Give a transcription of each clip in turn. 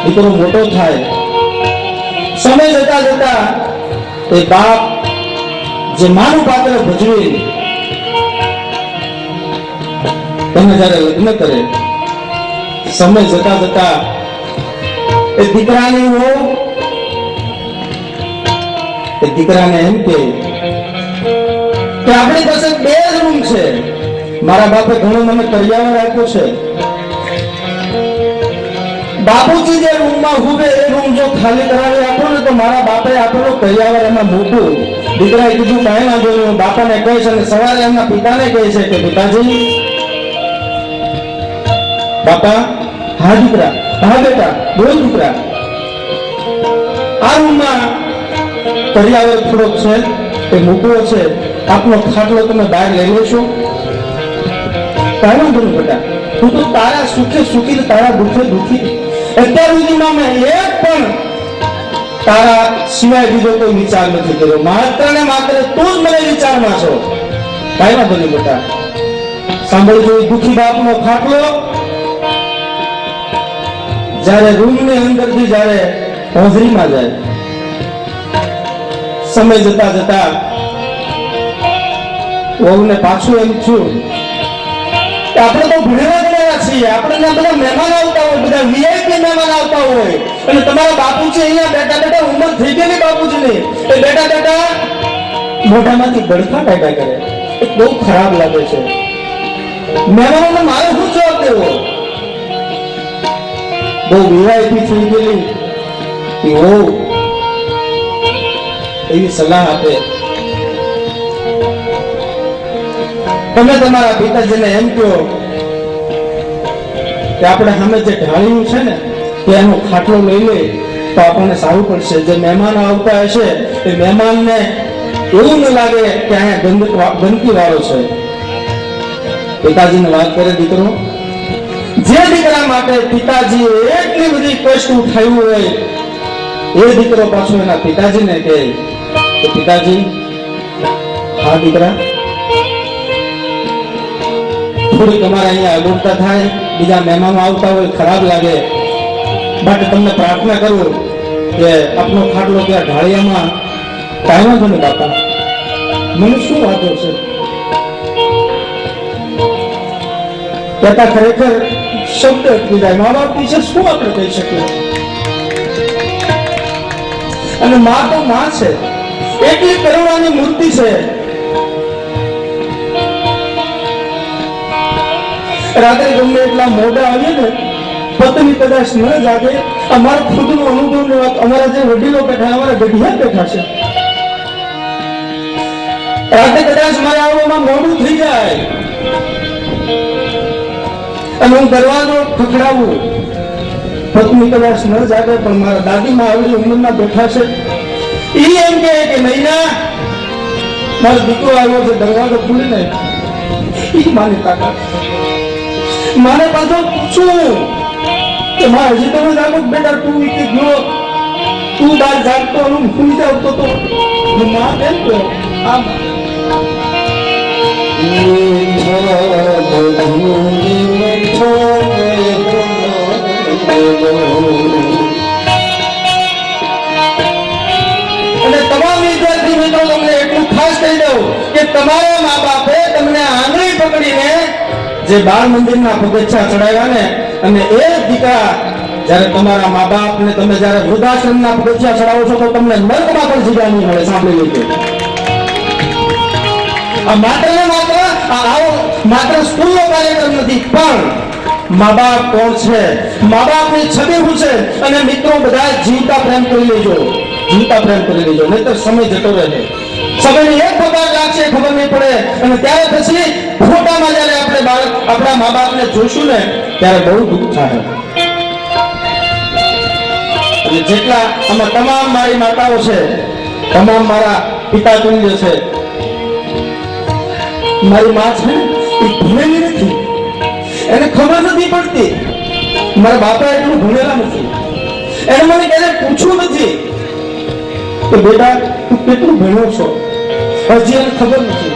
દીકરો મોટો થાય, સમય જતા જતા એ બાપ જે માનું પાત્ર ભજવી તમે જયારે લગ્ન કરે, સમય જતા જતા એ દીકરાની હો એ દીકરાને એમ કે આપણી પાસે 2 રૂમ છે, મારા બાપે ઘણો મને કરિયાવર આપ્યો છે, બાપુજી જે રૂમમાં હુવે એ રૂમ જો ખાલી કરાવી આપો ને તો મારા બાપે આપેલો કરિયાવર એમાં મૂકું. દીકરાએ કીધું કાંઈ ના જોયું, બાપાને કહે છે અને સવારે એમના પિતાને કહે છે કે પિતાજી, બાપા, હા દીકરા, હા બેટા, બોલ દીકરા, આ રૂમમાં કરિયાવર થોડોક છે એ મૂકવો છે, આપનો ખાટલો તમે બહાર લઈ લેશો? કાંઈ વાંધો નહીં બેટા, તું તો તારા સુખે સુખી ને તારા દુઃખે દુઃખી, અત્યાર સુધીમાં મેં એક પણ તારા સિવાય બીજો કોઈ વિચાર નથી કર્યો, માત્ર ને માત્ર તું જ મને વિચારમાં છો. કાંઈ વાંધો નહીં બેટા, સાંભળજો, દુઃખી બાપનો ખાટલો જ્યારે રૂમની અંદરથી જ્યારે હોજરીમાં જાય, સમય જતા જતા વહુને પાછું એમ થયું કે આપણે તો ભણેલા ગણેલા છીએ, આપણે બધા મહેમાન આવતા હોય, બધા વીઆઈપી મહેમાન આવતા હોય, અને તમારા બાપુજી અહીંયા બેઠા બેઠા ઉંમર થઈ ગયેલી બાપુજીની એ બેઠા બેઠા મોઢામાંથી ગળફા કાઢ્યા કરે, એ બહુ ખરાબ લાગે છે. મહેમાનોને મારે શું જવાબ દેવો? બહુ વીઆઈપી થઈ ગયેલી એ હો એવી સલાહ આપે, તમે તમારા પિતાજીને એમ કહો કે આપણે સામે જે ઢાળ્યું છે ને કે એનો ખાટલો લઈ લે તો આપણને સારું પડશે. જે મહેમાનો આવતા હશે એ મહેમાનને એવું ન લાગે કે અહીંયા ગંદકી વાળો છે. પિતાજીને વાત કરે દીકરો, જે દીકરા માટે પિતાજી એટલી બધી કષ્ટ ઉઠાવ્યું હોય એ દીકરો પાછો એના પિતાજીને કહે કે પિતાજી, હા દીકરા, થોડી તમારે અહીંયા અગવડતા થાય, બીજા મહેમાનો આવતા હોય, ખરાબ લાગે, બટ તમને પ્રાર્થના કરું કે આપનો ખાટલો ત્યાં ઢાળિયામાં કાંઈ વાંધો નહીં બાપા, મને શું વાંધો છે? કહેતા ખરેખર શબ્દ અટકી જાય. મા બાપ વિશે શું આપણે કહી શકીએ? અને મા તો મા છે, એટલી કરુણાની મૂર્તિ છે. રાત્રે ગમે એટલા મોઢા આવીએ ને, પત્ની કદાચ ન જાગે, અમારો ખુદનો અનુભવ ની વાત, અમારા જે વડીલો બેઠા, અમારા ગઢિયા બેઠા છે, રાતે કદાચ મારા આવવામાં મોડું થઈ જાય અને હું દરવાજો ખખડાવું, પત્ની કદાચ ન જાગે, પણ મારા દાદીમાં આવેલી ઉંમરના બેઠા છે, એ એમ કે મહિના મારો દીકરો આવ્યો છે, દરવાજો ખુલી નહીં, એ માની તાકાત. મારે પાછો પૂછું કે માં હજી તમે જાગો બેટા, તું વીતી ગયો, તું બહાર જાગતો હું ભૂલી જાવતો તો માં કેમ ગયો? આમ અને તમામ વિદ્યાર્થી મિત્રો તમને એટલું ખાસ કહી દઉં કે તમારા મા બાપે તમને આંગળી પકડીને જે બાળ મંદિરના પગથિયા ચડાવ્યા ને, અને એ દીકરા જયારે તમારા મા બાપ ને તમે જયારે વૃદ્ધાશ્રમના પગથિયા ચડાવો છો તો તમને નર્કમાં પણ જગ્યા નહીં મળે. સાંભળી લેજો, આ માત્ર ને માત્ર સ્કૂલનો કાર્યક્રમ નથી, પણ મા બાપ કોણ છે, મા બાપની છબી શું છે, અને મિત્રો બધા જીવતા પ્રેમ કરી લેજો, જીવતા પ્રેમ કરી લેજો, નહીં તો સમય જતો રહે, સમયની એક પગાર લાગશે ખબર નહીં પડે, અને ત્યારે પછી ફોટામાં જયારે આપણે આપણા મા બાપને જોઈશું ને ત્યારે બહુ દુઃખ થાય. અને જેટલા આમાં તમામ મારી માતાઓ છે, તમામ મારા પિતા તુલ્ય છે, મારી માં છે એ ભણેલી નથી, એને ખબર નથી પડતી, મારા બાપા એટલું ભણેલા નથી, એને મને ક્યારે પૂછવું નથી કે બેટા તું કેટલું ભણ્યો છો, હજી એને ખબર નથી.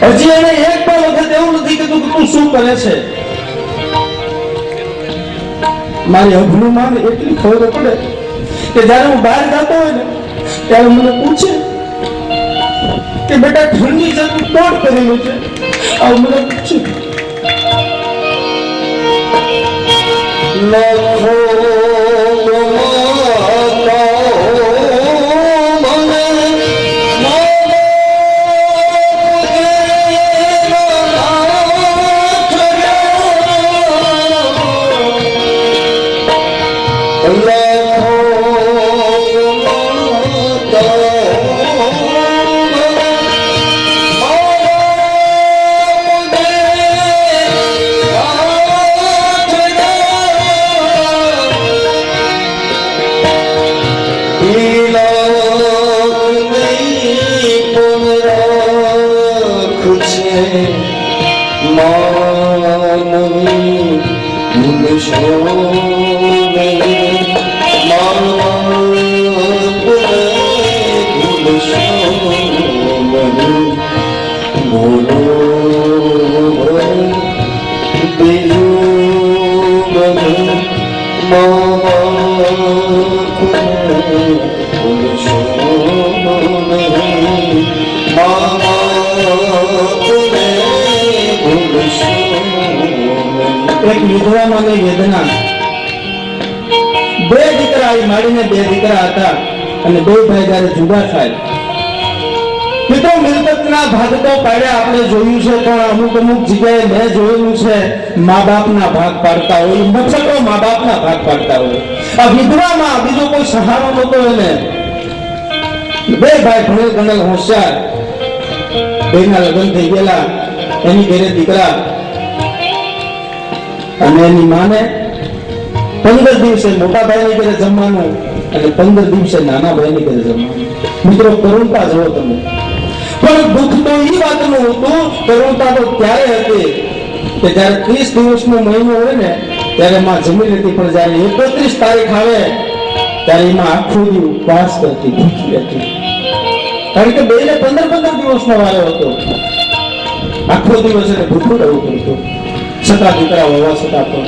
હજી એને એક પણ વખત એવું નથી કે તું શું કરે છે. મારી અભનું માં એટલી ખબર પડે કે જ્યારે હું બહાર જતો હોય ને ત્યારે મને પૂછે કે બેટા ઠંડી છે તું કોણ કરેલું છે આવું મને પૂછે એક વિધવામાંની વેદના બે દીકરા આવી માડીને બે દીકરા હતા અને બે ભાઈ જ્યારે જુદા થાય મિત્રો મિલકતના ભાગ તો પાડ્યા આપણે જોયું છે પણ અમુક જગ્યાએ મેં જોયેલું છે મા બાપના ભાગ પાડતા હોય મચ્છરો મા બાપના ભાગ પાડતા હોય આ વિધવામાં બીજો કોઈ સહારો નહોતો એને બે ભાઈ ભણેલ ગણેલ હોશિયાર બેના લગ્ન થઈ ગયેલા એની ઘરે દીકરા અને એની માને 15 દિવસે મોટા ભાઈની ઘરે જમવાનું અને 15 દિવસે નાના ભાઈની ઘરે જમવાનું મિત્રો કરુણતા જુઓ તમે પણ દુઃખ તો એ વાતનું હતું કરુણતા તો ત્યારે હતી કે જ્યારે 30 દિવસનો મહિનો હોય ને ત્યારે માં જમી લેતી પણ જ્યારે 31 તારીખ આવે ત્યારે એમાં આખો દિવસ ઉપવાસ કરતી ભૂખી હતી કારણ કે બેને 15 દિવસનો વારો હતો આખો દિવસ એને ભૂખું રહેવું પડતું છતાં દીકરા હોવા છતાં પણ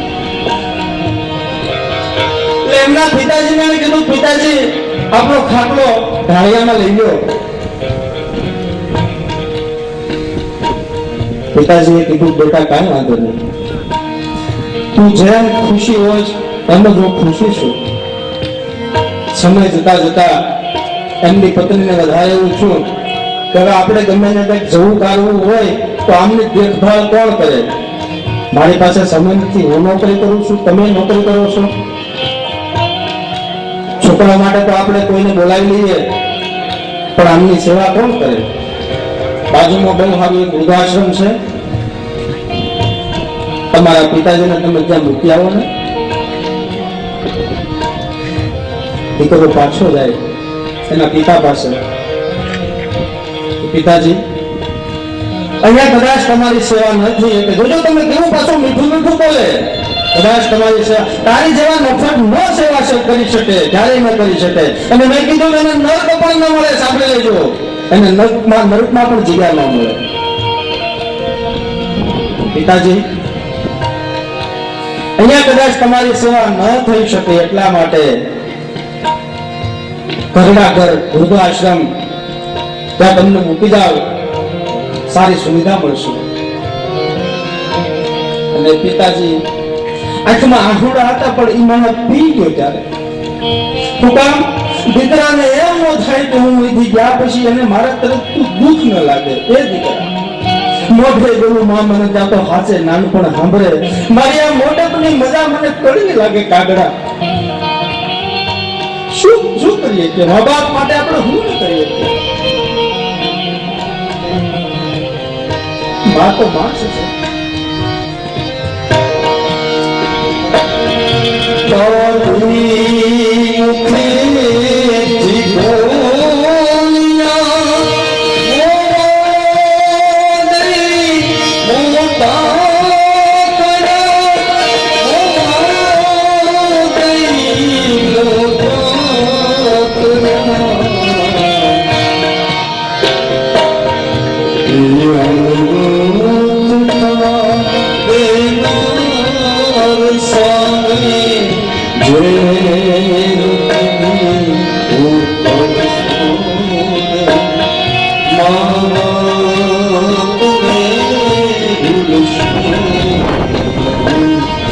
એમના પિતાજીને કીધું પિતાજી આપણો ખાટલો ઢાળિયામાં લઈ લો પિતાજીએ કીધું બેટા કાંઈ વાંધો નહીં તું જેમ ખુશી હોય એમ જ હું ખુશી છું સમય જતા જતા એમની પત્નીને વધારે એવું છું કે હવે આપણે ગમે ને કંઈક જવું કાઢવું હોય તો આમની દેખભાળ કોણ કરે મારી પાસે સમય નથી હું નોકરી કરું છું તમે નોકરી કરો છો છોકરા માટે તો આપણે કોઈને બોલાવી લઈએ પણ આમની સેવા કોણ કરે બાજુમાં બહુ સારું એક વૃદ્ધાશ્રમ છે તમારા પિતાજીને તમે ત્યાં મૂકી આવો ને દીકરો પાછો જાય એના પિતા પાસે પિતાજી અહીંયા કદાચ તમારી સેવા ન થઈ શકે જોજો તમે કેવું પાછું મીઠું મીઠું બોલે કદાચ તમારી સેવા તારી જેવા નફરત ન સેવા કરી શકે ક્યારેય ન કરી શકે અને મેં કીધું એને નર્ક પણ ન મળે સાંભળી લેજો એને નર્કમાં પણ જગ્યા ન મળે પિતાજી અહીંયા કદાચ તમારી સેવા ન થઈ શકે એટલા માટે ઘરના ઘર વૃદ્ધાશ્રમ ત્યાં તમને મૂકી જાવ સારી સુવિધા મળશે અને પિતાજી આંખમાં આંસુડા હતા પણ ઈમાન પી ગયો ત્યારે શું કામ દીકરાને એમ ન થાય કે હું અહીંથી ગયા પછી એને મારા તરફથી દુઃખ ન લાગે એ દીકરા મોઢે બોલું માં મને ત્યાં તો હાચે નાનપણ સાંભળે મારી આ મોટપની મજા મને કડવી લાગે કાગડા શું કરીએ કે મા બાપ માટે આપણે શું ન કરીએ માં તો માણસ છે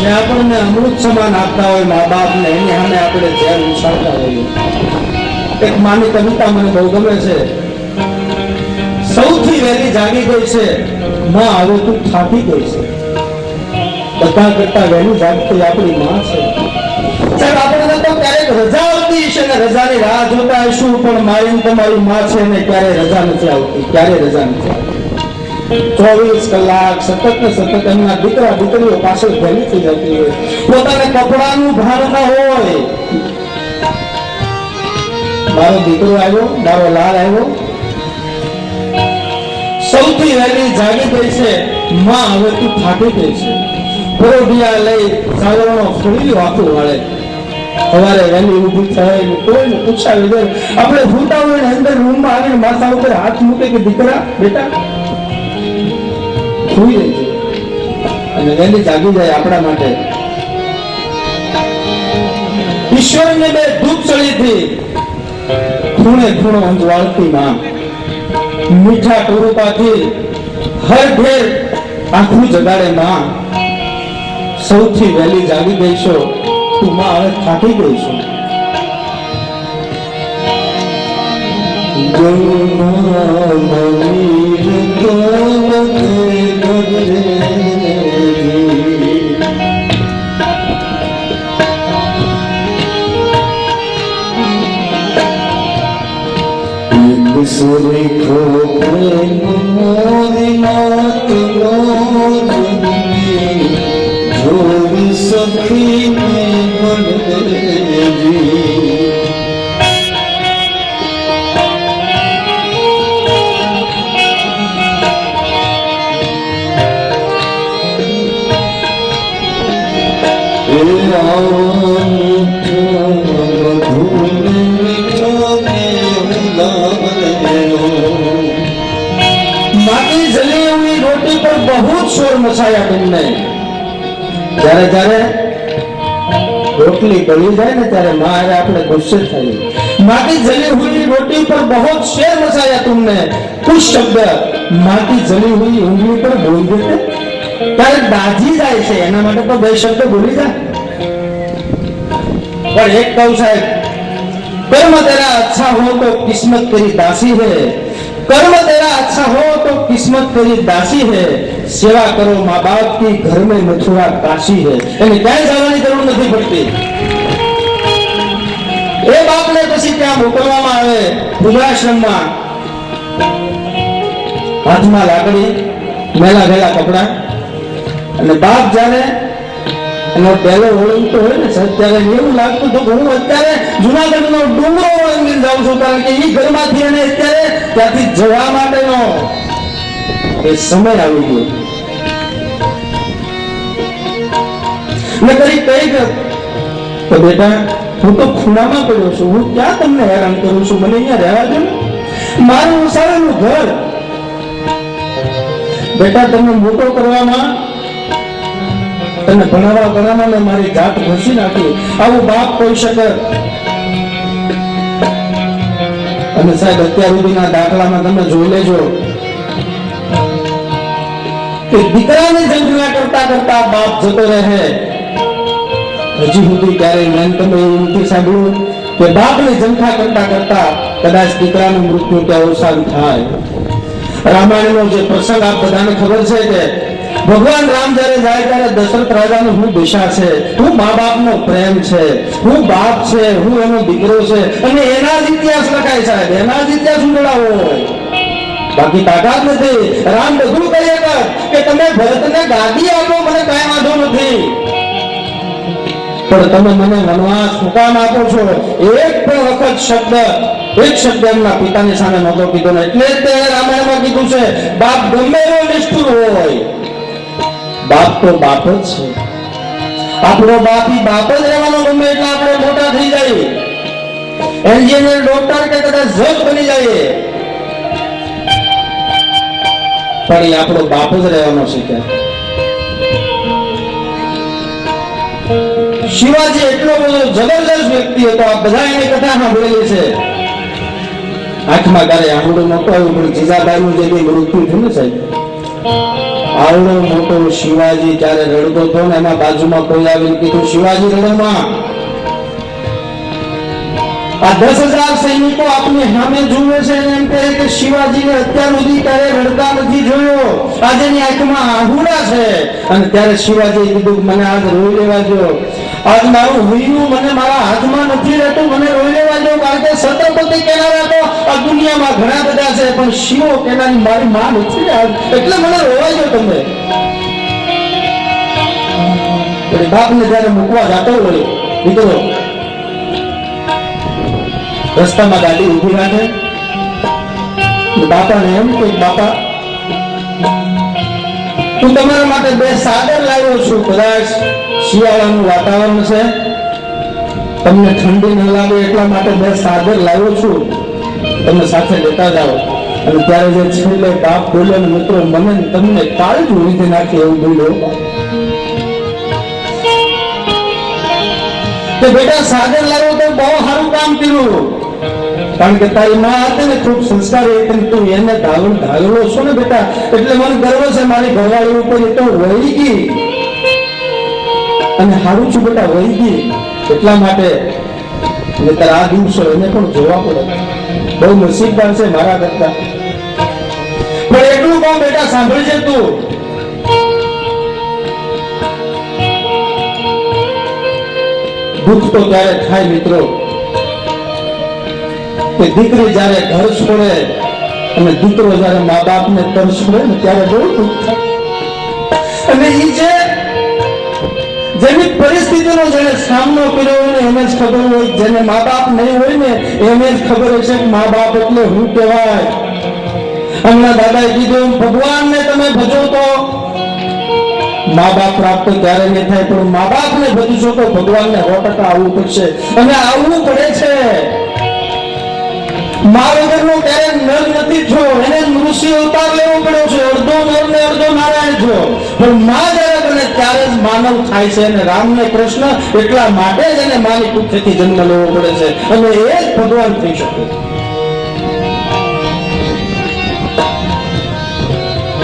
આપણને અમૃત સમાન આપતા હોય મા બાપ ને એની સામે આપણે ઝેર ઉછાળતા હોઈએ. એક માની કવિતા મને બહુ ગમે છે. સૌથી વહેલી જાગી ગઈ છે માં, હવે તું થાકી ગઈ છે. બધા કરતા વહેલી જાગતી આપણી માં છે. સાહેબ આપણને તો ક્યારેક રજા આવતી છે ને રજાની રાહ જોતા હશું, પણ મારી તમારી માં છે ને ક્યારે રજા નથી આવતી, ક્યારે રજા નથી આવતી. 24 કલાક સતત ને સતત એમના દીકરા દીકરીઓ પાછળ ભેલી થઈ જતી હોય. પોતાને કપડાનું ભાન ના હોય. મારો દીકરો આવ્યો, મારો લાલ આવ્યો, સૌથી વહેલી જાગી ગઈ છે માં, હવે તું થાકી ગઈ છે. પરોઢિયા લઈ સાગરનો ફોડી વાતું વાળે. સવારે વહેલી ઊભી થાય, કોઈને પૂછાવી દે. આપણે ભૂતા હોય ને અંદર રૂમમાં આવીને માથા ઉપર હાથ મૂકે કે દીકરા બેટા સુઈ રહેજો, અને વહેલી જાગી જાય આપણા માટે. ઈશ્વરને બે ધૂપ ચડીથી ખૂણે ખૂણો અંજવાળતી માં, મીઠા ટોરુપાથી હર ઘેર આખું જગાડે માં. સૌથી વહેલી જાગી ગઈ છો તું માં, હવે થાકી ગઈ છો. માટી જલી हुई रोटी पर बहुत शोर मचाया तुमने. જ્યારે જ્યારે રોટલી બળી જાય ને ત્યારે મારે આપણે ગુસ્સે થઈએ. માટી જલી हुई रोटी पर बहुत शेर मचाया तुमने. कुछ शब्द માટી જલી हुई उंगली पर बोल देते ત્યારે દાજી જાય છે. એના માટે તો બે શબ્દ બોલી જાય. पर एक कहूं साहब, कर्म तेरा अच्छा हो तो किस्मत तेरी दासी है. कर्म तेरा अच्छा हो तो किस्मत तेरी दासी है. सेवा करो माँ बाप की, घर में मथुरा काशी है. એને ક્યાંય જવાની જરૂર નથી પડતી. એ બાપને પછી ત્યાં મોકલવામાં આવે વૃદ્ધાશ્રમમાં. હાથમાં લાકડી, મેલા ગયેલા કપડા, અને બાપ જ્યારે એનો પહેલો ઓળંગતો હોય ને ત્યારે એવું લાગતું હતું કે હું અત્યારે જુનાગઢનો ડુંગરો ઓળંગીને જાઉં છું, કારણ કે એ ઘરમાંથી એને અત્યારે ત્યાંથી જવા માટેનો એ સમય આવી ગયો. મેં કરી કહી તો બેટા હું તો ખૂણામાં પડ્યો છું, હું ક્યાં તમને હેરાન કરું છું, મને અહીંયા રહેવા દો ને. મારું ઉસાવેલું ઘર બેટા તમને મોટો કરવામાં, તને ભણાવવા ભણાવવામાં મેં મારી જાત ઘસી નાખી. આવું બાપ કહી શકે? અને સાહેબ અત્યાર સુધીના દાખલામાં તમે જોઈ લેજો કે દીકરાને જંગલા કરતા કરતા બાપ જતો રહે. હજી સુધી ક્યારેય મેં તમે એવું નથી સાંભળ્યું કે બાપને જંખા કરતા કરતા કદાચ દીકરાનું મૃત્યુ કે અવસાન થાય. રામાયણનો જે પ્રસંગ આપ બધાને ખબર છે કે ભગવાન રામ જ્યારે જાય ત્યારે દશરથ રાજાનો હું દિશા છે, હું મા બાપનો પ્રેમ છે, હું બાપ છે, હું એનો દીકરો છે, અને એના જ ઇતિહાસ લખાય સાહેબ. એના જ ઇતિહાસ ઉડાવો, બાકી તાકાત નથી. રામ બધું કહે કે તમે ભરતને ગાદી આપો, મને કઈ વાંધો નથી, પણ તમે મને વનવાસ શું કામ આપો છો? એક પણ વખત શબ્દ, એક શબ્દ એમના પિતાની સામે નહોતો કીધો ને. એટલે તેને રામાયણમાં કીધું છે બાપ ગમે એવો નિષ્ઠુર હોય, બાપ તો બાપ જ છે. આપણો બાપ ઈ બાપ જ રહેવાનો, ગમે એટલે આપણે મોટા થઈ જાય, એન્જિનિયર, ડોક્ટર કે કદાચ જજ બની જાય, પણ એ આપણો બાપ જ રહેવાનો છે. શિવાજી એટલો બધો જબરદસ્ત વ્યક્તિ હતો. આ બધા એની કથા સાંભળેલી છે. આંખમાં ક્યારે આંગળું નહોતું આવ્યું, પણ જીજાબાઈનું જે કંઈ મૃત્યુ થયું ને સાહેબ, આવડો મોટો શિવાજી જ્યારે રડતો હતો ને, એના બાજુમાં કોઈ આવીને કીધું, શિવાજી રડોમાં. આ 10,000 સૈનિકો આપની સામે જુએ છે, એમ કહે કે શિવાજીને અત્યાર સુધી ક્યારે રડતા નથી જોયો, આજે એની આંખમાં આહુડા છે. અને ત્યારે શિવાજીએ કીધું, મને આજ રોઈ લેવા દો, આજ મારું હુંયનું મને મારા હાથમાં નથી રહેતું, મને રોઈ લેવા દો. કારણ કે છત્રપતિ કહેનારા તો આ દુનિયામાં ઘણા બધા છે, પણ શિવો કહેનારી મારી માં નથી, એટલે મને રોવા દો તમે. બાપને જયારે મૂકવા જતો હોય દીકરો, રસ્તામાં ગાડી ઉભી રાખે, બાપાને એમ કે, બાપા હું તમારા માટે 2 સાદર લાવ્યો છું, કદાચ શિયાળાનું વાતાવરણ છે, તમને ઠંડી ન લાગે એટલા માટે 2 સાદર લાવ્યો છું, તમે સાથે લેતા જાઓ. અને ત્યારે જે છેલ્લે બાપ બોલ્યો ને, મિત્રો મને તમને કાળજ ઉડી નાખી એવું બોલ્યો કે બેટા સાદર લાવ્યો તો બહુ સારું કામ કર્યું, કારણ કે તારી માં હતી ને ખૂબ સંસ્કારી હતી, તું એને ધાવેલો છો ને બેટા, એટલે મને ગર્વ છે મારી ઘરવાળી ઉપર. એ તો વહી ગઈ અને સારું છું બેટા, વહી ગઈ એટલા માટે આ દિવસો એને પણ જોવા પડે, બહુ નસીબદાર છે મારા કરતા. પણ એટલું કહું બેટા, સાંભળજે તું, દુઃખ તો ત્યારે થાય મિત્રો કે દીકરી જયારે ઘર છોડે અને દીકરો જયારે મા બાપ ને તરસ છોડે ને, ત્યારે બહુ દુઃખ થાય. અને એ જેની પરિસ્થિતિનો જેને સામનો કર્યો હોય ને એને જ ખબર હોય, જેને મા બાપ નહીં હોય ને એને જ ખબર હશે કે મા બાપ એટલે શું કહેવાય. હમણાં દાદાએ કીધું, ભગવાનને તમે ભજો તો મા બાપ પ્રાપ્ત ક્યારે નહીં થાય, પણ મા બાપ ને ભજશો તો ભગવાનને 100% આવવું પડશે, અને આવવું પડે છે. મા વગરનો ક્યારે નર નથી છો, એને ઋષિ અવતાર લેવો પડ્યો છે, અડધો નર ને અડધો નારાયણ છો, પણ મા જયારે બને ત્યારે જ માનવ થાય છે. અને રામ ને કૃષ્ણ એટલા માટે જ એને માની પુત્રથી જન્મ લેવો પડે છે, અને એ જ ભગવાન થઈ શકે.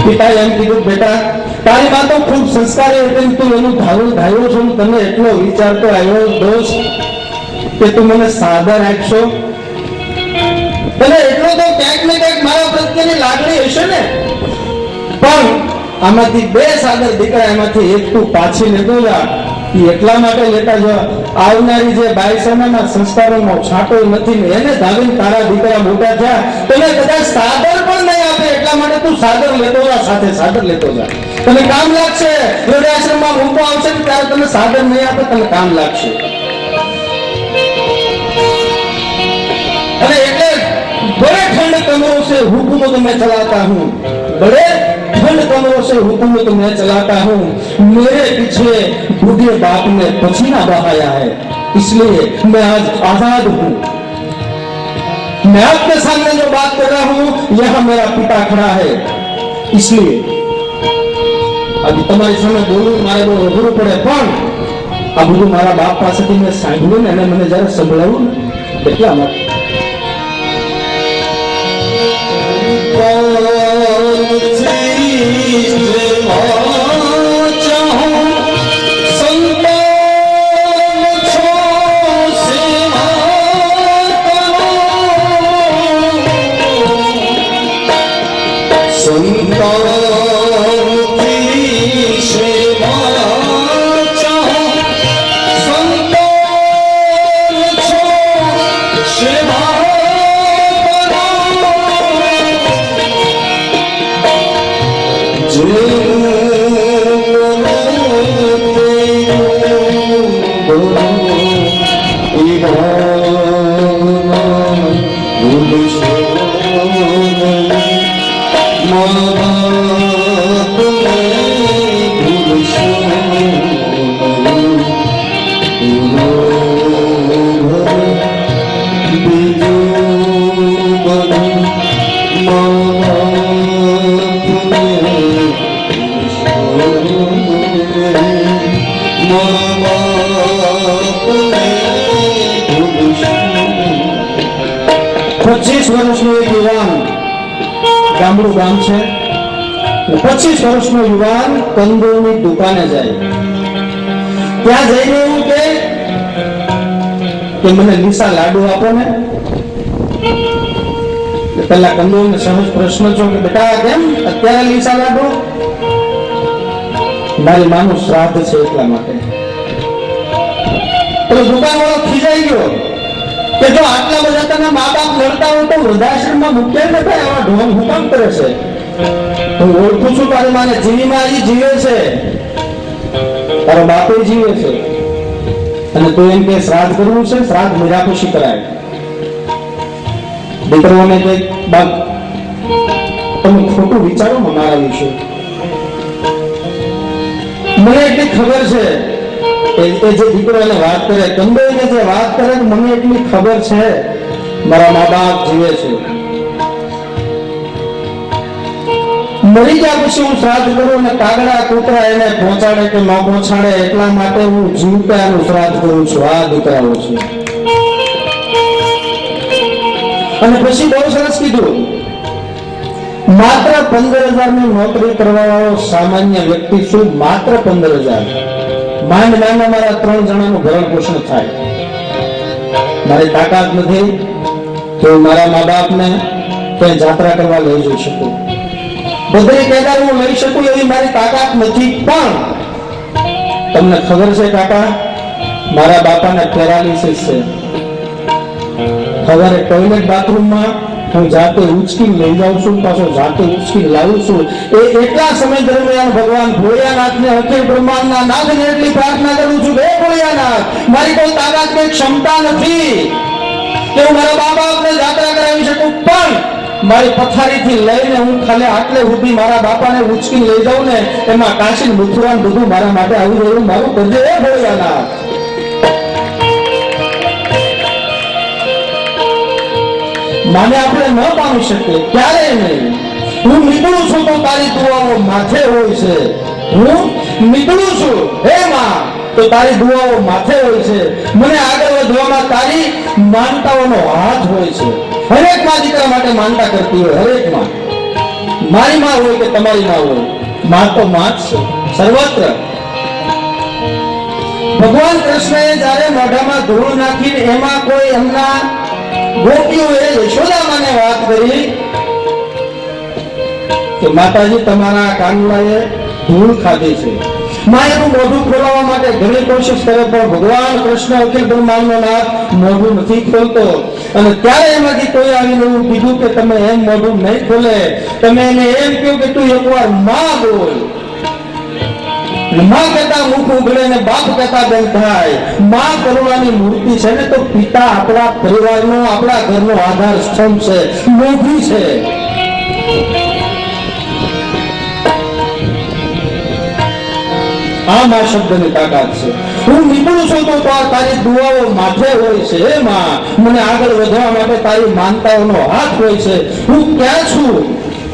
પિતાએ એમ કીધું, બેટા તારી માં તો ખૂબ સંસ્કારી હતી, તું એનું ધાર્યો છો, તને એટલો વિચાર તો આવ્યો દોસ્ત કે તું મને સાદર આપશો, તને એટલો તો ક્યાંક ને ક્યાંક મારા પ્રત્યેની લાગણી હશે ને. પણ આમાંથી 2 સાદર દીકરા, એમાંથી એક તું પાછી લેતો જા. એ એટલા માટે લેતા જા, આવનારી જે બાઈ સામેના સંસ્કારોનો છાંટો નથી ને એને ધાવીને તારા દીકરા મોટા થયા, તને કદાચ સાદર પણ નહીં આપે, એટલા માટે તું સાદર લેતો જા, સાથે સાદર લેતો જા. તને કામ લાગશે, વૃદ્ધાશ્રમમાં મૂકો આવશે ત્યારે તને સાદર નહીં આપે, તને કામ લાગશે. અને એટલે बड़े ठंड कमरों से हुकूमत में चलाता हूँ, बड़े ठंड कमरों से हुकूमत में चलाता हूँ, मेरे पीछे बूढ़े बाप ने पसीना बहाया है, इसलिए मैं आज आजाद हूँ. मैं आपके सामने जो बात कर रहा हूँ, यहाँ मेरा पिता खड़ा है, इसलिए अभी तुम्हारी सामने बोलूं मारे बહુ અઘરું પડે, પણ આ બધું મારા બાપ પાસેથી મેં સાંભળ્યું ને, અને મને જયારે સંભળાવ્યું ને એટલા માટે Jai ગામડું ગામ છે. 25 વર્ષનો યુવાન કંદોની દુકાને જાય. ત્યાં જઈને એવું કે મને લીસા લાડુ આપો ને. પેલા કંદોને સહજ પ્રશ્ન છો કે બેટા કેમ અત્યારે લીસા લાડુ? મારી માનું શ્રાદ્ધ છે એટલા માટે. તો દુકાનવાળો ખીજાઈ ગયો કે જો આટલા બધા તને મા બાપ લડતા હોય તો વૃદ્ધાશ્રમમાં મૂક્યા ને ભાઈ આવા ઢોંગ હું કામ કરે છે? હું ઓળખું છું તારી માને, જીવીમાં હજી જીવે છે, તારો બાપે જીવે છે, અને તું એમ કે શ્રાદ્ધ કરવું છે? શ્રાદ્ધ મીરાખુશી કરાય. દીકરાઓને કઈક બાપ તમે ખોટું વિચારો મારા વિશે. મને એટલી ખબર છે એ જે દીકરો એને વાત કરે, કંદોઈને જે વાત કરે, મને એટલી ખબર છે મારા મા બાપ જીવે છે. મરી ગયા પછી હું શ્રાદ્ધ કરું અને કાગડા કૂતરા એને પહોંચાડે કે ન પહોંચાડે એટલા માટે હું જીવતા એનું શ્રાદ્ધ કરું છું. આ દીકરાઓ છે. અને પછી બહુ સરસ કીધું, માત્ર 15,000 ની નોકરી કરવા વાળો સામાન્ય વ્યક્તિ શું? માત્ર 15,000. માંડ મારા 3 જણાનું ભરણ પોષણ થાય. મારી તાકાત નથી કે મારા મા બાપને ક્યાંય જાત્રા કરવા લઈ જઈ શકું, બધી કેદાર હું લઈ શકું એવી મારી તાકાત નથી. પણ તમને ખબર છે કાકા, મારા બાપાને પેરાલિસિસ છે. સવારે ટોયલેટ બાથરૂમમાં હું જાતે ઉચકી લઈ જાઉં છું, પાછો જાતે ઉચકી લાવું છું. એ એટલા સમય દરમિયાન ભગવાન ભોળિયાનાથને, અખિલ બ્રહ્માંડના નાથને એટલી પ્રાર્થના કરું છું, હે ભોળિયાનાથ, મારી કોઈ તાકાત કે ક્ષમતા નથી કે હું મારા બા બાપને જાત્રા કરાવી શકું, પણ મારી પથારીથી લઈને હું ખાલી આટલે સુધી મારા બાપાને ઉચકી લઈ જાઉં ને, એમાં કાશી મથુરા બધું મારા માટે આવી રહ્યું, મારું કરજે હે ભોળિયાનાથ. માને આપણે ન પામી શકીએ, ક્યારેય નહીં. હું નીકળું છું તો તારી દુઆઓ માથે હોય છે. હું નીકળું છું હે માં તો તારી દુઆઓ માથે હોય છે. મને આગળ વધવામાં તારી માનતાઓનો હાથ હોય છે. હરેક માં દીકરા માટે માનતા કરતી હોય, હરેક માં. મારી માં હોય કે તમારી માં હોય, માં તો માં જ છે સર્વત્ર. ભગવાન કૃષ્ણએ જયારે મોઢામાં ધૂળ નાખીને એમાં કોઈ એમના ગોપીઓએ યશોદામાને વાત કરી કે માતાજી તમારા કાનુડાએ ધૂળ ખાધી છે. માં એનું મોઢું ખોલાવવા માટે ઘણી કોશિશ કરે, પણ ભગવાન કૃષ્ણ અખિલ બ્રહ્માંડનો નાથ મોઢું નથી ખોલતો. અને ત્યારે એમાંથી કોઈ આવીને એવું કીધું કે તમે એમ મોઢું નહીં ખોલે, તમે એને એમ કહો કે તું એકવાર માં બોલ. માં કહેતા મુખ ઉઘડે ને બાપ કહેતા બંધ થાય. માં કરુણાની મૂર્તિ છે ને, તો પિતા આપણા પરિવારનો, આપણા ઘરનો આધાર સ્તંભ છે, મોભી છે. આ માં શબ્દની તાકાત છે. હું નીકળું છું તો તારી દુઆઓ માથે હોય છે હે માં. મને આગળ વધવા માટે તારી માનતાઓનો હાથ હોય છે. હું ક્યાં છું?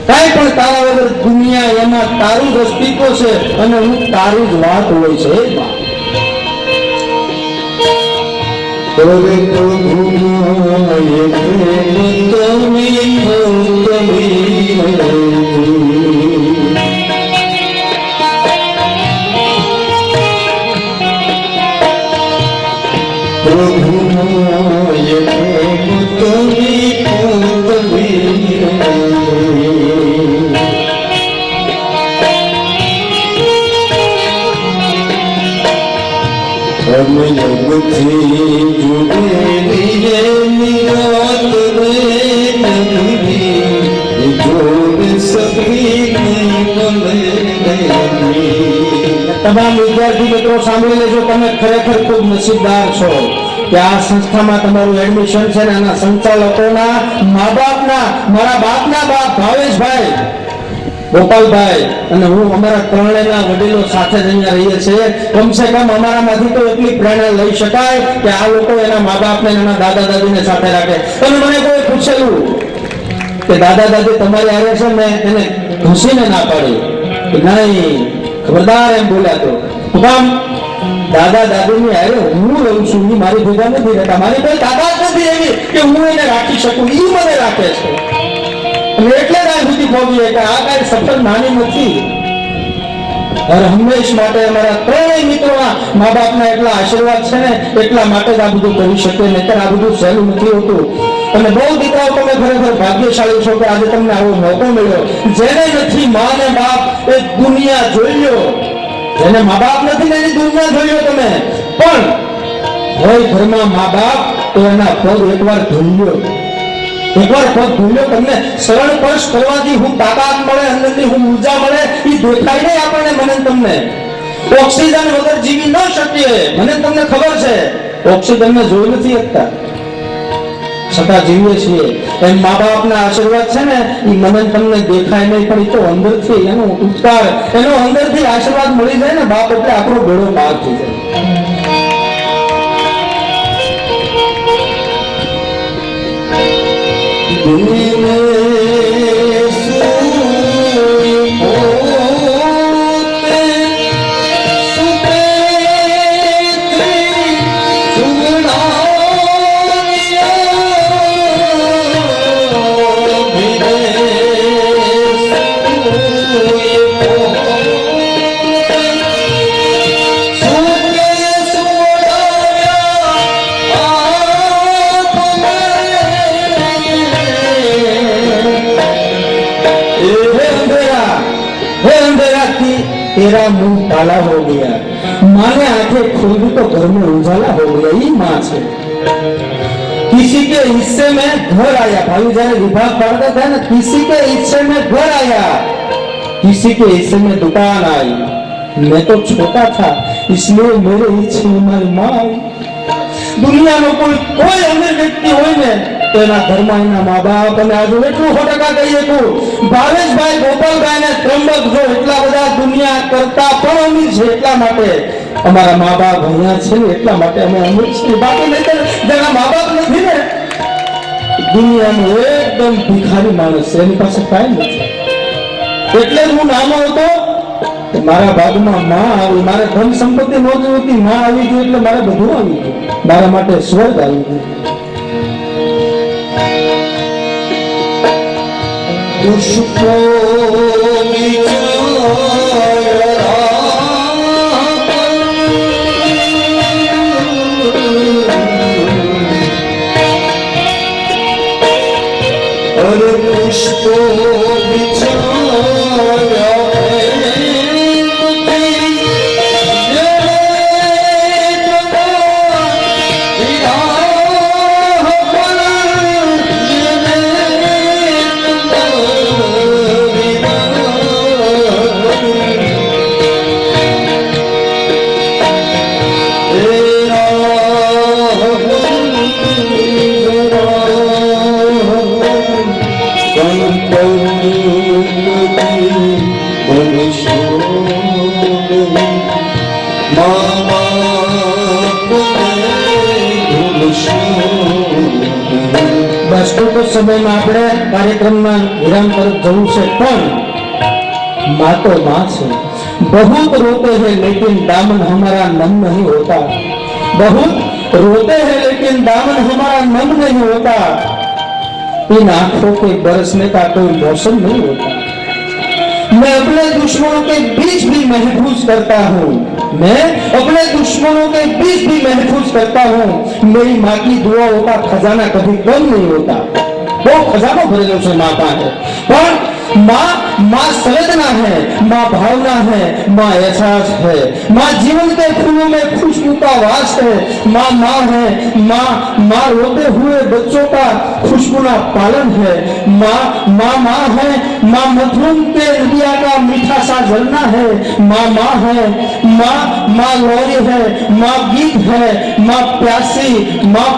કાંઈ પણ તારા વગર દુનિયા, એમાં તારું જ અસ્તિત્વ છે અને હું તારી જ વાત હોય છે હે માં. તમામ વિદ્યાર્થી મિત્રો સાંભળી લેજો, તમે ખરેખર ખૂબ નસીબદાર છો કે આ સંસ્થામાં તમારું એડમિશન છે ને આના સંચાલકોના મા બાપના, મારા બાપના બાપ ભાવેશભાઈ, ગોપાલભાઈ અને હું, અમારા ત્રણેયના વડીલો સાથે જ અહીંયા રહીએ છીએ. કમસે કમ અમારામાંથી તો એટલી પ્રેરણા લઈ શકાય કે આ લોકો એના મા બાપને, એના દાદા દાદીને સાથે રાખે. અને મને કોઈ પૂછેલું કે દાદા દાદી તમારી આવે છે, મેં એને ઘૂસીને ના પાડી કે નહીં, ખબરદાર એમ બોલ્યા. તો કામ દાદા દાદીની હારે હું રહું છું, એ મારી ભેગા નથી રહેતા. મારી કોઈ તાકાત નથી એવી કે હું એને રાખી શકું, એ મને રાખે છે. અને એટલે જ આ સુધી ભોગવીએ કે આ કઈ સફળ નાની નથી. હર હંમેશ માટે અમારા ત્રણેય મિત્રોના મા બાપના એટલા આશીર્વાદ છે ને એટલા માટે જ આ બધું કરી શકે, નહીતર આ બધું સહેલું નથી હોતું. અને બહુ દીકરાઓ તમે ખરેખર ભાગ્યશાળી છો કે આજે તમને આવો મોકો મળ્યો. જેને નથી મા ને બાપ એ દુનિયા જોઈ લો, જેને મા બાપ નથી ને એની દુનિયા જોઈ લો તમે, પણ હોય ઘરમાં મા બાપ તો એના પગ એકવાર ધોઈ લો, એકવાર પગ ધોઈ લો. તમને સરળ સ્પર્શ કરવાથી હું તાકાત મળે, અંદરથી હું ઉર્જા મળે, એ દેખાય નહીં આપણને. મને તમને ઓક્સિજન વગર જીવી ન શકીએ, મને તમને ખબર છે. ઓક્સિજન ને જોઈ નથી શકતા છતાં જીવીએ છીએ. એમ મા બાપના આશીર્વાદ છે ને એ મને તમને દેખાય નહીં, પણ એ તો અંદરથી એનો ઉપકાર, એનો અંદરથી આશીર્વાદ મળી જાય ને બાપ એટલે આપણો બેડો પાર થઈ જાય. तेरा मुंह काला हो गया, माने आंखें खोल दी तो घर में उजाला हो गया. ये माँ से किसी के हिस्से में घर आया. भाई जरा विभाग पढ़ता था ना, किसी के हिस्से में घर आया, किसी के हिस्से में दुकान आई. मैं तो छोटा था इसलिए मेरे हिस्से में हमारी माँ आई. दुनिया में कोई अमीर व्यक्ति હોય ને તો એના ઘરમાં એના મા બાપ. અને આજુ એટલું 100% કહીએ તો ભાવેશભાઈ ગોપાલભાઈ ને ત્રંબક જો એટલા બધા દુનિયા કરતા પણ અમીર છે, એટલા માટે અમારા મા બાપ અહીંયા છે ને એટલા માટે અમે અમીર છીએ. બાકી નહીં જેના મા બાપ નથી ને દુનિયાનો એકદમ ભિખારી માણસ છે, એની પાસે કાંઈ નથી. એટલે જ હું નાનો હતો મારા ભાગમાં માં આવી, મારે ધન સંપત્તિ નહોતી હોતી, માં આવી ગઈ એટલે મારે બધું આવી ગયું, મારા માટે સ્વર્ગ આવી ગયું. પુષ્પો બસ ટૂંક સમયમાં આપણે કાર્યક્રમમાં વિરામ તરફ જવું છે. પણ माँ तो माँ से बहुत रोते हैं लेकिन दामन हमारा नम नहीं होता. बहुत रोते हैं लेकिन दामन हमारा नम नहीं होता. इन आंखों के बरसने का कोई मौसम नहीं होता. मैं अपने दुश्मनों के बीच भी महफूज करता हूँ, मैं अपने दुश्मनों के बीच भी महफूज करता हूँ. मेरी माँ की दुआओं का खजाना कभी कम नहीं होता. वो खजाना भरेलो से माँ का है. पर माँ माँ संवेदना है, माँ भावना है, माँ एहसास है, माँ जीवन के फूलों में खुशबू का वास है. माँ माँ है, माँ माँ रोते हुए बच्चों का खुशबूना पालन है. माँ माँ माँ है, माँ मधुम के हृदय का मीठा सा जलना है. माँ माँ है, माँ माँ लोरी है, माँ गीत है, माँ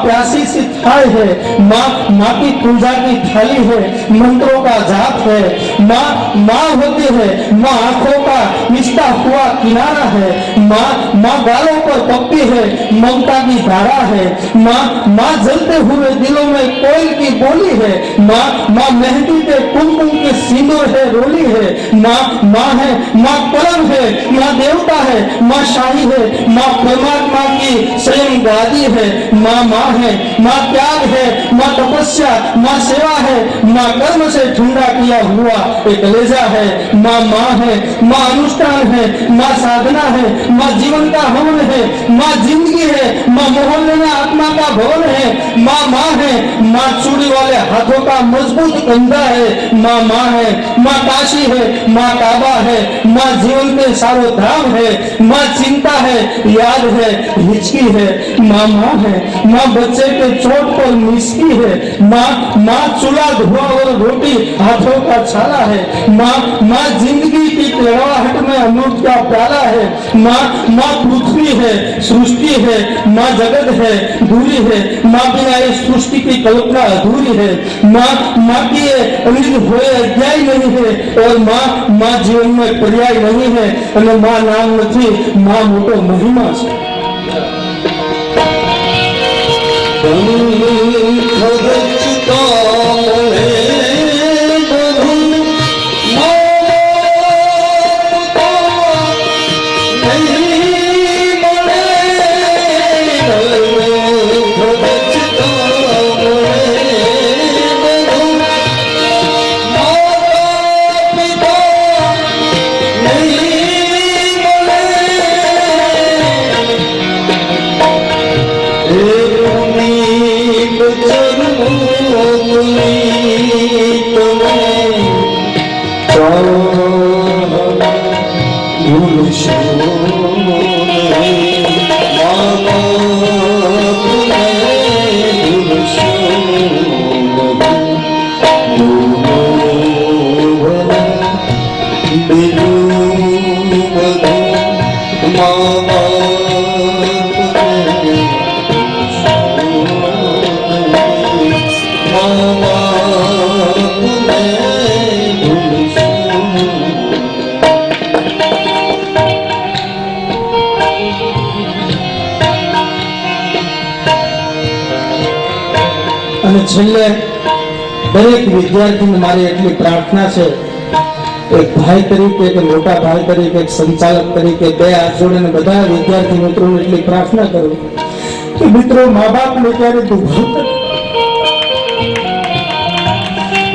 प्यासी सी थाल है. माँ माँ की पूजा की थाली है, मंत्रों का जाप है. माँ माँ होती है, माँ आंखों का मिचता हुआ किनारा है. माँ माँ गालों पर पप्पी है, ममता की धारा है. माँ माँ जलते हुए दिलों में कोयल की बोली है. माँ माँ मेहंदी के कुमकुम के सिंदूर है, रोली है. माँ माँ है, माँ कलम है, माँ देवता है, माँ शाही है, माँ परमात्मा की स्वयं गादी है. माँ माँ है, माँ त्याग है, माँ तपस्या, माँ सेवा है, माँ कर्म से ठंडा किया हुआ हुआ एक कलेजा है। माँ माँ है, माँ अनुष्ठान है, माँ साधना है, माँ जीवन का हवन है, माँ जिंदगी है, माँ मोहल्ले में आत्मा का भवन है। माँ माँ है, माँ चूड़ी वाले हाथों का मजबूत कंधा है। माँ माँ है, माँ काशी है, माँ काबा है, माँ जीवन के सारो धाम है। माँ चिंता है, याद है, हिचकी है। माँ माँ है, माँ बच्चे के चोट पर मिसकी है। माँ माँ चूल्हा धुआं और रोटी हाथों का छाला है। माँ माँ जिंदगी की कड़वाहट में अमृत का प्याला है। माँ माँ पृथ्वी है, सृष्टि है, माँ जगत है, दूरी है। माँ बिना इस सृष्टि की कल्पना अधूरी है। माँ माँ की अनिल हुए अध्याय नहीं है और माँ माँ जीवन में पर्याय नहीं है અને माँ नाम નથી, माँ मोटो महिमा છે। છેલ્લે દરેક વિદ્યાર્થીને મારી એટલી પ્રાર્થના છે, એક ભાઈ તરીકે કે મોટા ભાઈ તરીકે એક સંચાલક તરીકે બે હાથ જોડીને બધા વિદ્યાર્થી મિત્રોને એટલી પ્રાર્થના કરું કે મિત્રો મા બાપને ક્યારે દુભાવતા,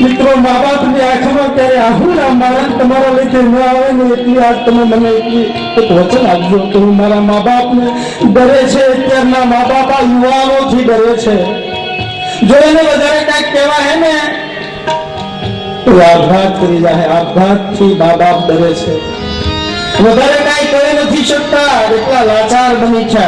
મિત્રો મા બાપની આંખમાં ક્યારે આહુડા મારા તમારા લીધે ન આવે ને એટલી આજ તમે મને એટલી એક વચન આપજો કે હું મારા મા બાપને ડરે છે, અત્યારના મા બાપ યુવાનોથી ડરે છે। जो એને વધારે કાંઈક કહેવા હે ને તો આઘાત કરી જાય, આઘાતથી મા બાપ ડરે છે, વધારે કાંઈ કહી નથી શકતા, એટલા લાચાર બની છે।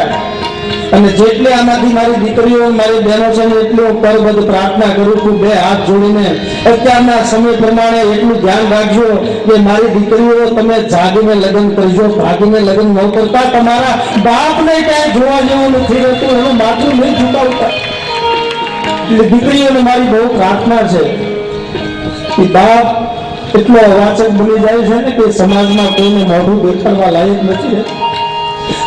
અને જેટલી આમાંથી મારી દીકરીઓ મારી બહેનો છે ને એટલી હું કરબદ્ધ પ્રાર્થના કરું છું બે હાથ જોડીને અત્યારના સમય પ્રમાણે એટલું ધ્યાન રાખજો કે મારી દીકરીઓ તમે જાગીને લગ્ન કરજો, ભાગીને લગ્ન ન કરતા। તમારા બાપને ક્યાંય જોવા જેવું નથી રહેતું, એનું માથું નહીં ઝુકાવતા। દીકરીઓને મારી બહુ પ્રાર્થના છે કે બાપ એટલો અવાચક બની જાય છે ને કે સમાજમાં કોઈને મોઢું દેખાડવા લાયક નથી।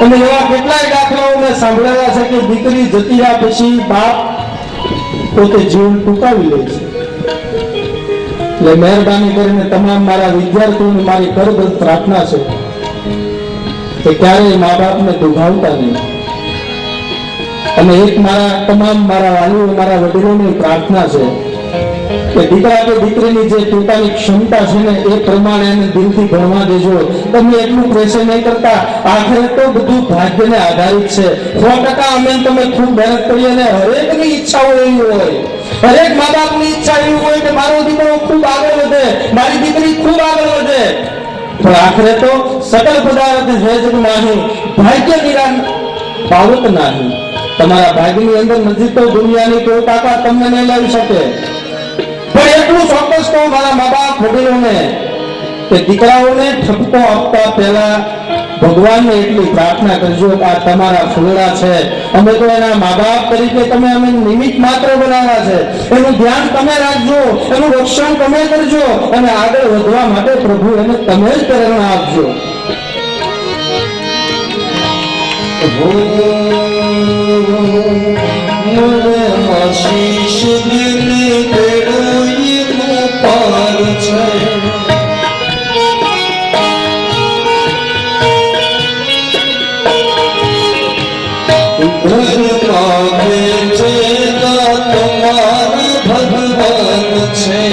અને એવા કેટલાય દાખલાઓ મેં સાંભળેલા છે કે દીકરી જતી રહ્યા પછી બાપ પોતે જીવન ટૂંકાવી લે છે। એટલે મહેરબાની કરીને તમામ મારા વિદ્યાર્થીઓને મારી કરબદ્ધ પ્રાર્થના છે કે ક્યારેય મા બાપને દુભાવતા નહીં। અને એક મારા તમામ મારા વાલીઓ મારા વડીલોની પ્રાર્થના છે કે દીકરા કે દીકરીની જે પોતાની ક્ષમતા છે ને એ પ્રમાણે એને દિલથી ભણવા દેજો। તમે એટલું પ્રેશર નહીં કરતા, આખરે તો બધું ભાગ્યને આધારિત છે। 100% અમે તમે ખૂબ મહેનત કરી અને હરેકની ઈચ્છાઓ એવી હોય, હરેક મા બાપની ઈચ્છા એવી હોય કે મારો દીકરો ખૂબ આગળ વધે, મારી દીકરી ખૂબ આગળ વધે, પણ આખરે તો સકલ પદાર્થ હે જગ માહી ભાગ્ય નિરાન પાવત નહીં। તમારા ભાગ્યની અંદર નથી તો દુનિયાની કોઈ તાકાત તમને નહીં લાવી શકે। પણ એટલું ચોક્કસ કહું મારા મા બાપ વડીલોને કે દીકરાઓને ઠપકો આપતા પહેલા ભગવાનને એટલી પ્રાર્થના કરજો કે આ તમારા ફૂલડા છે, અમે તો એના મા બાપ તરીકે તમે અમે નિમિત્ત માત્ર બનાવ્યા છે, એનું ધ્યાન તમે રાખજો, એનું રક્ષણ તમે કરજો અને આગળ વધવા માટે પ્રભુ એને તમે જ પ્રેરણા આપજો। આશીષ દિને તેડોઈ પાર છે, ઘરમાં ભગવાન છે।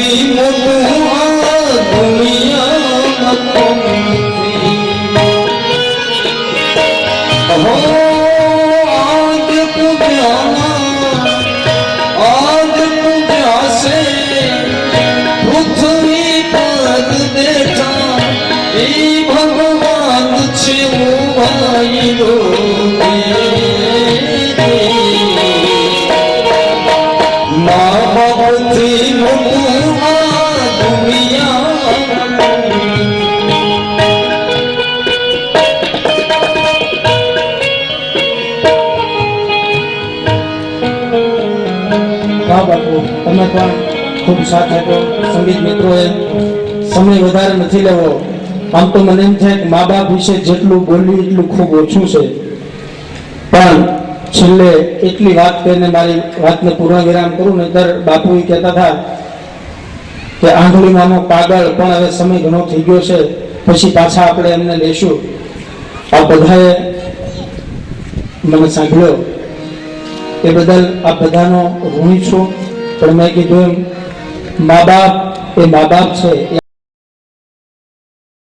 બાપુથી મોટું આ દુનિયામાં કોણ હો આજ પૂજ્યા છે પૃથ્વી પર બેઠા એ ભગવાન છે ભાઈ મા બાપથી મોટું આ દુનિયા હા બાપુ, તમે પણ ખૂબ સાથ આપ્યો. સંગીત મિત્રોએ સમય વધારે નથી લેવો. આમ તો મને એમ થાય કે મા બાપ વિશે જેટલું બોલ્યું એટલું ખૂબ ઓછું છે, પણ છેલ્લે એટલી વાત કરીને મારી વાતને પૂર્ણ વિરામ કરું. નહીતર બાપુ એ કહેતા હતા કે આંધળીમાંનો પાગળ, પણ હવે સમય ઘણો થઈ ગયો છે, પછી પાછા આપણે એમને લેશું. આ બધાએ મને સાંભળ્યો એ બદલ આ બધાનો ઋણી છું. પણ મેં કીધું એમ મા બાપ એ મા બાપ છે.